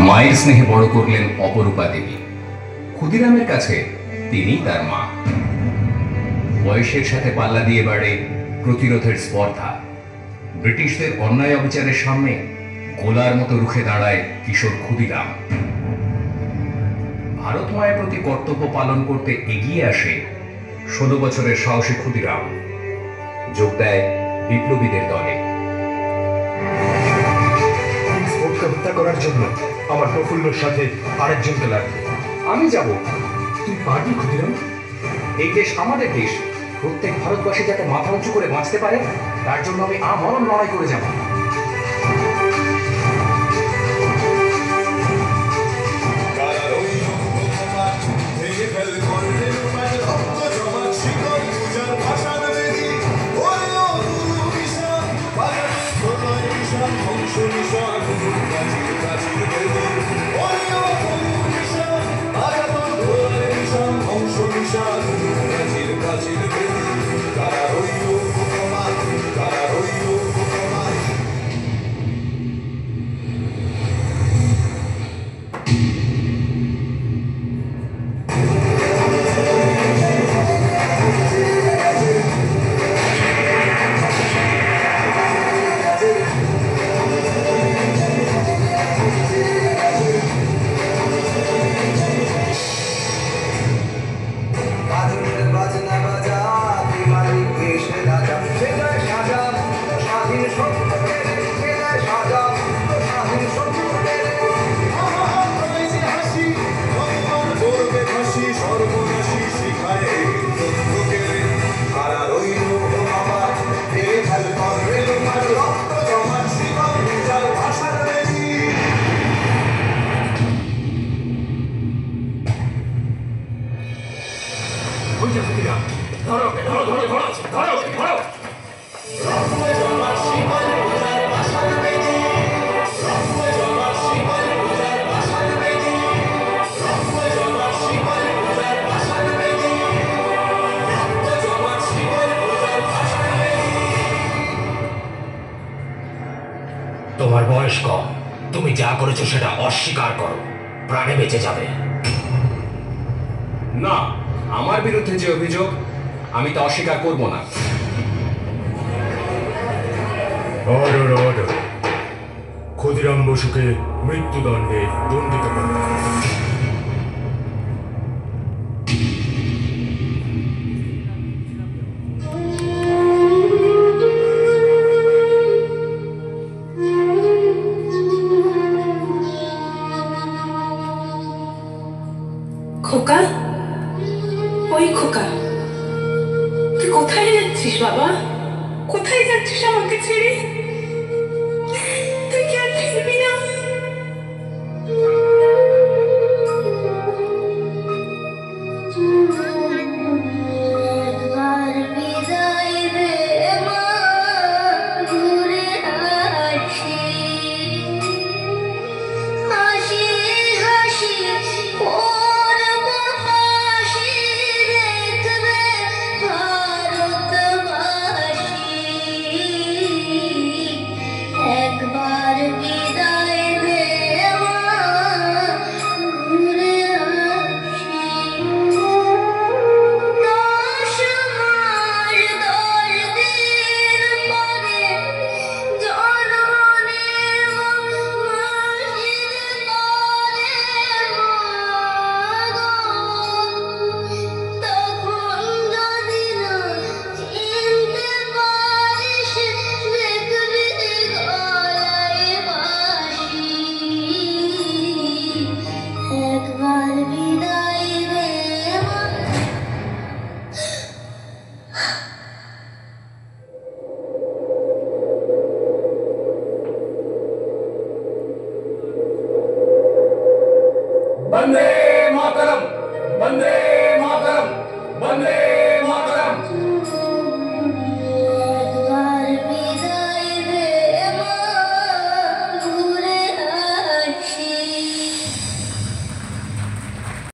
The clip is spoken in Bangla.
মায়ের স্নেহে বড় করলেন অপরূপা দেবী। ক্ষুদিরামের কাছে তিনি তার মা। বয়সের সাথে পাল্লা দিয়ে বাড়ে প্রতিরোধের স্পর্ধা। ব্রিটিশদের অন্যায় অবিচারের সামনে গোলার মতো রুখে দাঁড়ায় কিশোর ক্ষুদিরাম। ভারত মায়ের প্রতি কর্তব্য পালন করতে এগিয়ে আসে 16 বছরের সাহসী ক্ষুদিরাম। যোগ দেয় বিপ্লবীদের দলে। হত্যা করার জন্য আমার প্রফুল্লর সাথে আরেকজনকে লাগবে। আমি যাব। তুই পারবি ক্ষুদিরাম? এই দেশ আমাদের দেশ। প্রত্যেক ভারতবাসী যাতে মাথা উঁচু করে বাঁচতে পারে, তার জন্য আমি আমরণ লড়াই করে যাব। তোমার বয়স কম, তুমি যা করেছো সেটা অস্বীকার করো, প্রাণে বেঁচে যাবে। না, আমার বিরুদ্ধে যে অভিযোগ, আমি তা অস্বীকার করব না। Order order. ক্ষুদিরাম বসুকে মৃত্যুদণ্ডে দণ্ডিত করা। খোকা, ওই খোকা, তুই কোথায় যাচ্ছিস বাবা? কোথায় যাচ্ছিস আমাকে ছেড়ে? তুই কি আর ফিরবি না? वंदे मातरम, वंदे मातरम, वंदे